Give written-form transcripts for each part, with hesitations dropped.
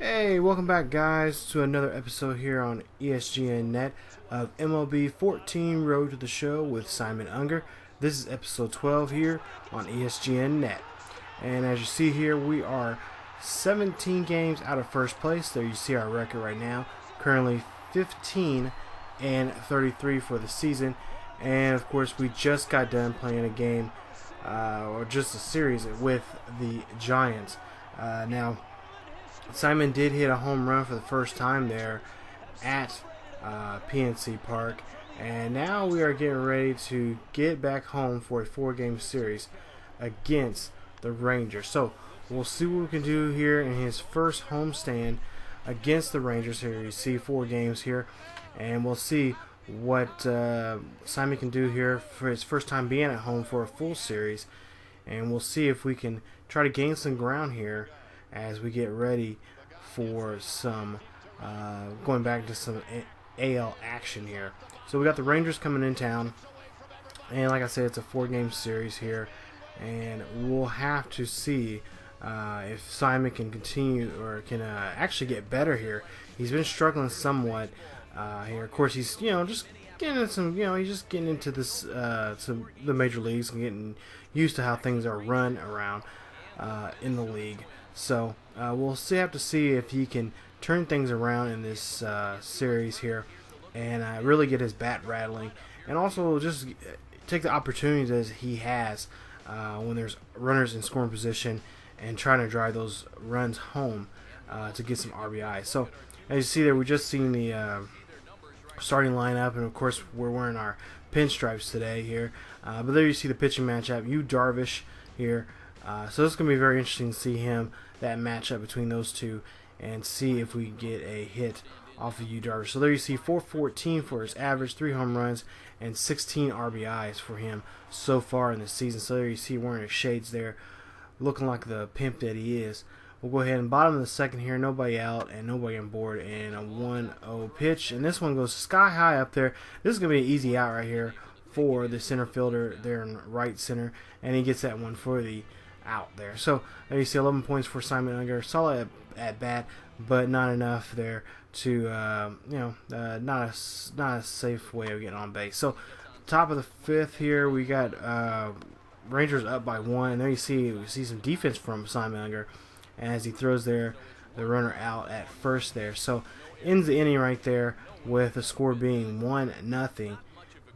Hey, welcome back guys to another episode here on ESGNet of MLB 14 Road to the Show with Simon Unger. This is episode 12 here on ESGNet. And as you see here, we are 17 games out of first place. There you see our record right now. Currently 15 and 33 for the season. And of course, we just got done playing a game, or just a series with the Giants. Now, Simon did hit a home run for the first time there at PNC Park, and now we are getting ready to get back home for a 4-game series against the Rangers. So we'll see what we can do here in his first homestand against the Rangers. Here you see 4 games here, and we'll see what Simon can do here for his first time being at home for a full series, and we'll see if we can try to gain some ground here as we get ready for some going back to some AL action here. So we got the Rangers coming in town, and like I said, it's a 4-game series here, and we'll have to see if Simon can continue or can actually get better here. He's been struggling somewhat here. Of course, he's just getting into some he's just getting into this the major leagues and getting used to how things are run around in the league. So we'll have to see if he can turn things around in this series here and really get his bat rattling, and also just take the opportunities as he has when there's runners in scoring position and trying to drive those runs home to get some RBI. So as you see there, we just seen the starting lineup, and of course we're wearing our pinstripes today here. But there you see the pitching matchup. Yu Darvish here. So this is going to be very interesting to see that matchup between those two and see if we get a hit off of Yu Darvish. So there you see 414 for his average, 3 home runs, and 16 RBIs for him so far in the season. So there you see wearing his shades there, looking like the pimp that he is. We'll go ahead and bottom of the second here, nobody out and nobody on board, and a 1-0 pitch. And this one goes sky high up there. This is going to be an easy out right here for the center fielder there in right center, and he gets that one for the out there. So there you see 11 points for Simon Unger. Solid at bat, but not enough there to not a safe way of getting on base. So top of the 5th here, we got Rangers up by 1, and there you see some defense from Simon Unger as he throws the runner out at first there. So ends the inning right there with the score being 1-0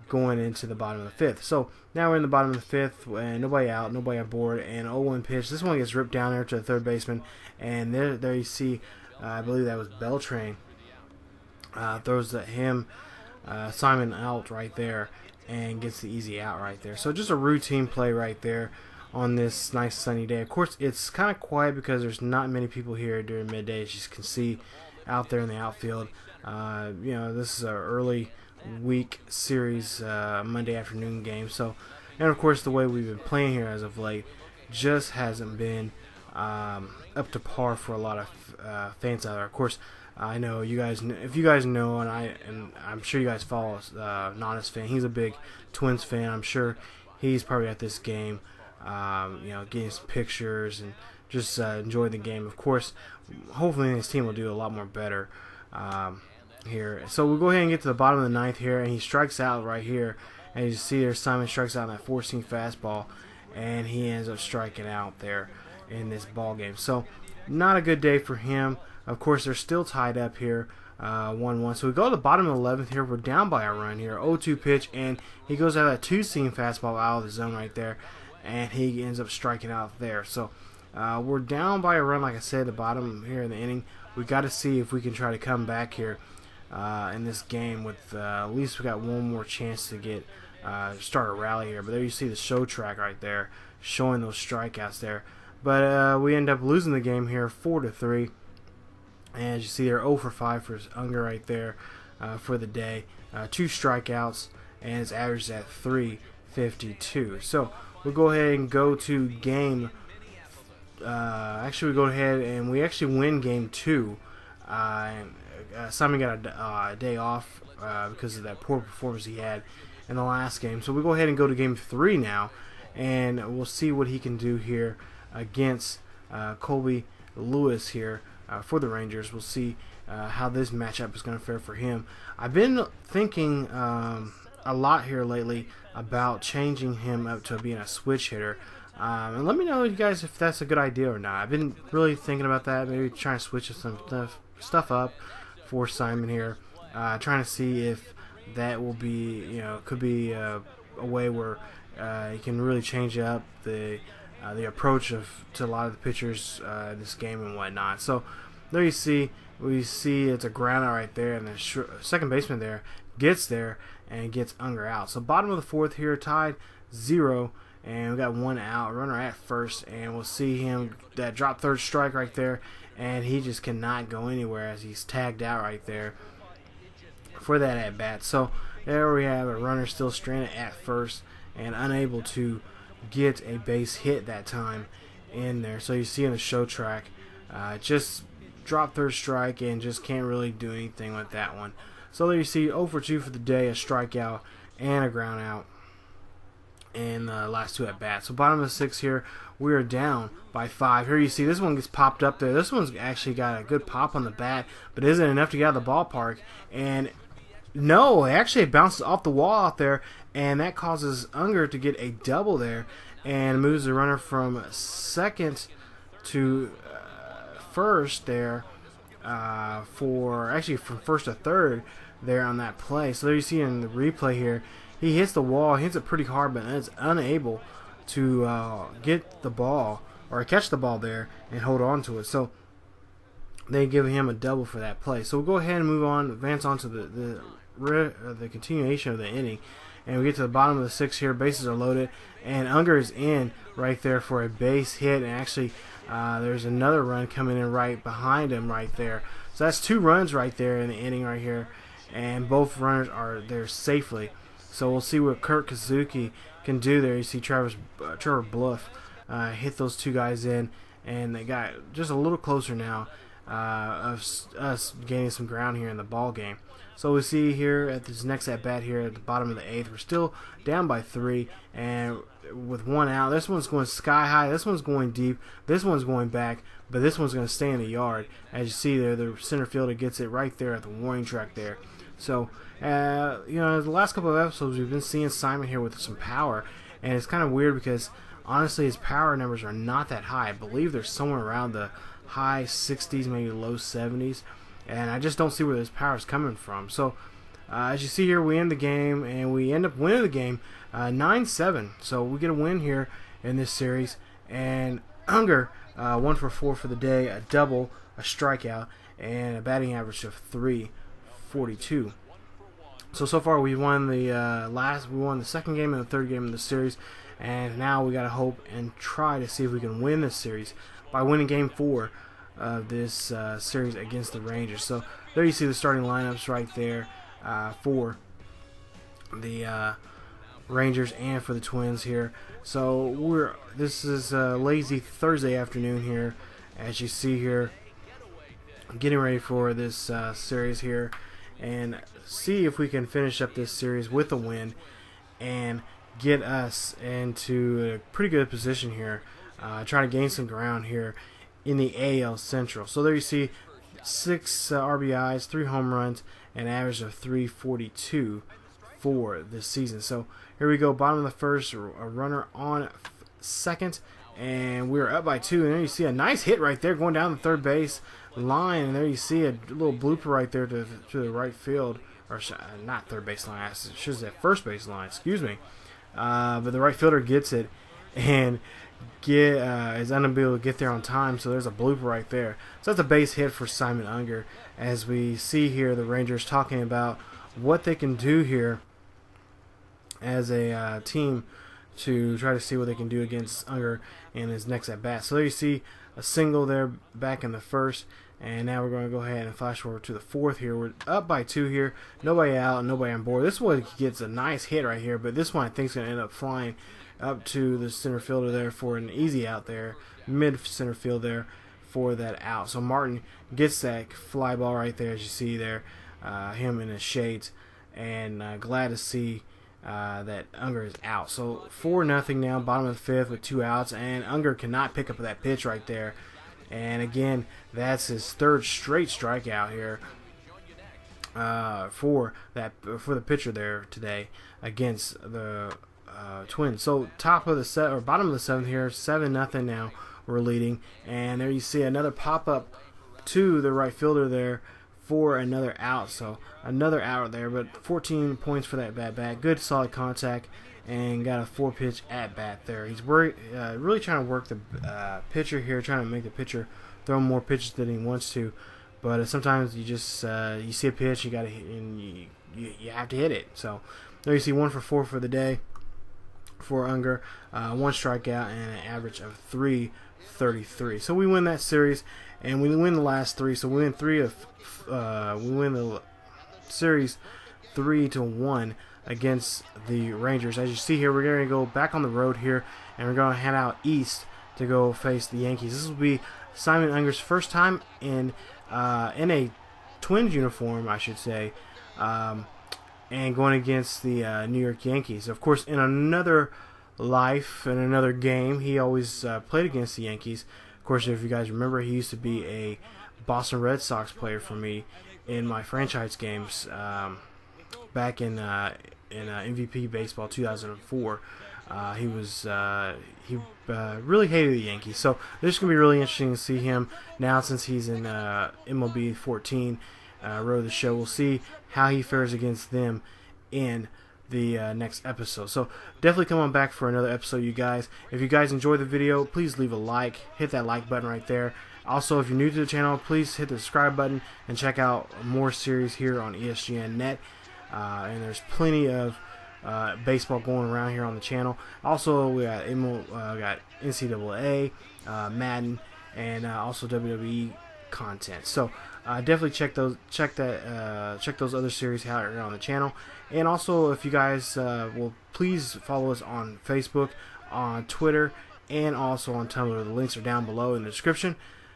going into the bottom of the 5th. So now we're in the bottom of the 5th, and nobody out, nobody on board, and 0-1 pitch. This one gets ripped down there to the third baseman, and there you see, I believe that was Beltran, throws him, Simon out right there, and gets the easy out right there. So just a routine play right there on this nice sunny day. Of course, it's kind of quiet because there's not many people here during midday, as you can see out there in the outfield. This is an early week series, Monday afternoon game. So, and of course, the way we've been playing here as of late just hasn't been up to par for a lot of fans out there. Of course, I know you guys. If you guys know, and I'm sure you guys follow Nana's fan. He's a big Twins fan. I'm sure he's probably at this game, getting some pictures and just enjoying the game. Of course, hopefully his team will do a lot more better here. So we'll go ahead and get to the bottom of the 9th here, and he strikes out right here. And you see there, Simon strikes out on that 4-seam fastball, and he ends up striking out there in this ball game. So not a good day for him. Of course, they're still tied up here, 1-1. So we go to the bottom of the 11th here. We're down by a run here. 0-2 pitch, and he goes out that 2-seam fastball out of the zone right there, and he ends up striking out there. So we're down by a run, like I said, the bottom here in the inning. We got to see if we can try to come back here in this game with at least we got one more chance to get start a rally here. But there you see the show track right there showing those strikeouts there. But we end up losing the game here 4-3. And as you see there, 0 for 5 for Unger right there for the day. 2 strikeouts, and his average is at 352. So we'll go ahead and go to game. We go ahead and we actually win game 2. Simon got a day off because of that poor performance he had in the last game. So we go ahead and go to game 3 now, and we'll see what he can do here against Colby Lewis here for the Rangers. We'll see how this matchup is going to fare for him. I've been thinking a lot here lately about changing him up to being a switch hitter. And let me know, you guys, if that's a good idea or not. I've been really thinking about that. Maybe trying to switch some stuff up for Simon here. Trying to see if that will be, could be a way where you can really change up the approach to a lot of the pitchers in this game and whatnot. So there we see it's a ground out right there, and the second baseman there gets there and gets Unger out. So bottom of the fourth here, tied 0, and we got 1 out, runner at first, and we'll see him that drop third strike right there, and he just cannot go anywhere as he's tagged out right there for that at bat. So there we have a runner still stranded at first and unable to get a base hit that time in there. So you see in the show track, just drop third strike and just can't really do anything with that one. So there you see 0 for 2 for the day, a strikeout and a ground out in the last 2 at bats. So bottom of the 6th here, we are down by 5. Here you see this one gets popped up there. This one's actually got a good pop on the bat, but isn't enough to get out of the ballpark. And no, actually it bounces off the wall out there, and that causes Unger to get a double there and moves the runner from second to first there, from first to third there on that play. So there you see in the replay here, he hits the wall, hits it pretty hard, but is unable to get the ball or catch the ball there and hold on to it. So they give him a double for that play. So we'll go ahead and move on, advance on to the continuation of the inning, and we get to the bottom of the 6th here. Bases are loaded, and Unger is in right there for a base hit, and actually there's another run coming in right behind him right there. So that's 2 runs right there in the inning right here, and both runners are there safely. So we'll see what Kurt Kazuki can do there. You see Trevor Bluff hit those 2 guys in, and they got just a little closer now of us gaining some ground here in the ball game. So we see here at this next at bat here at the bottom of the 8th, we're still down by 3, and with 1 out, this one's going sky high, this one's going deep, this one's going back, but this one's going to stay in the yard. As you see there, the center fielder gets it right there at the warning track there. So the last couple of episodes we've been seeing Simon here with some power, and it's kind of weird because honestly his power numbers are not that high. I believe they're somewhere around the high 60s, maybe low 70s, and I just don't see where this power is coming from. So as you see here, we end the game, and we end up winning the game 9-7. So we get a win here in this series, and Unger 1 for 4 for the day, a double, a strikeout, and a batting average of .342. So far we won the second game and the third game of the series, and now we got to hope and try to see if we can win this series by winning game 4 of this series against the Rangers. So there you see the starting lineups right there for the Rangers and for the Twins here. So this is a lazy Thursday afternoon here, as you see here, getting ready for this series here, and see if we can finish up this series with a win and get us into a pretty good position here, trying to gain some ground here in the AL Central. So there you see 6 RBIs, 3 home runs, and an average of .342 for this season. So here we go, bottom of the first, a runner on second, and we're up by 2. And there you see a nice hit right there going down the third base line, and there you see a little blooper right there to the right field, or not third base line, I should say first base line, excuse me. But the right fielder gets it and is unable to get there on time, so there's a blooper right there. So that's a base hit for Simon Unger, as we see here the Rangers talking about what they can do here as a team to try to see what they can do against Unger in his next at bat. So there you see a single there back in the first, and now we're going to go ahead and flash forward to the 4th here. We're up by 2 here, nobody out, nobody on board. This one gets a nice hit right here, but this one I think is going to end up flying up to the center fielder there for an easy out there, mid center field there for that out. So Martin gets that fly ball right there, as you see there, him in his shades, and glad to see that Unger is out. So 4-0 now, bottom of the 5th with 2 outs, and Unger cannot pick up that pitch right there. And again, that's his third straight strikeout here for the pitcher there today against the Twins. So bottom of the seventh here, 7-0 now. We're leading, and there you see another pop up to the right fielder there for another out. So another out there, but 14 points for that bat. Good solid contact, and got a 4-pitch at bat there. He's really trying to work the pitcher here, trying to make the pitcher throw more pitches than he wants to. But sometimes you just you see a pitch, you got to hit, and you have to hit it. So there you see 1 for 4 for the day for Unger, 1 strikeout and an average of 3.33. So we win that series, and we win the last 3. So we win the series 3-1 against the Rangers. As you see here, we're going to go back on the road here, and we're going to head out east to go face the Yankees. This will be Simon Unger's first time in a Twins uniform, I should say, and going against the New York Yankees. Of course, in another life, in another game, he always played against the Yankees. Of course, if you guys remember, he used to be a Boston Red Sox player for me in my franchise games back in MVP Baseball 2004. He really hated the Yankees. So this is going to be really interesting to see him now since he's in MLB 14 row of the show. We'll see how he fares against them in the next episode. So definitely come on back for another episode, you guys. If you guys enjoyed the video, please leave a like. Hit that like button right there. Also, if you're new to the channel, please hit the subscribe button and check out more series here on ESGNet. And there's plenty of baseball going around here on the channel. Also, we got NCAA, Madden, and also WWE content. So definitely check those other series out here on the channel. And also, if you guys will please follow us on Facebook, on Twitter, and also on Tumblr. The links are down below in the description.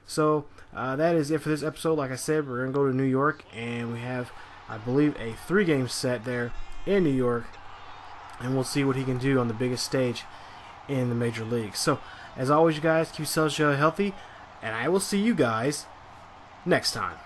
So that is it for this episode. Like I said, we're gonna go to New York, and we have, I believe, a 3-game set there in New York, and we'll see what he can do on the biggest stage in the major leagues. So as always, you guys, keep yourselves healthy, and I will see you guys next time.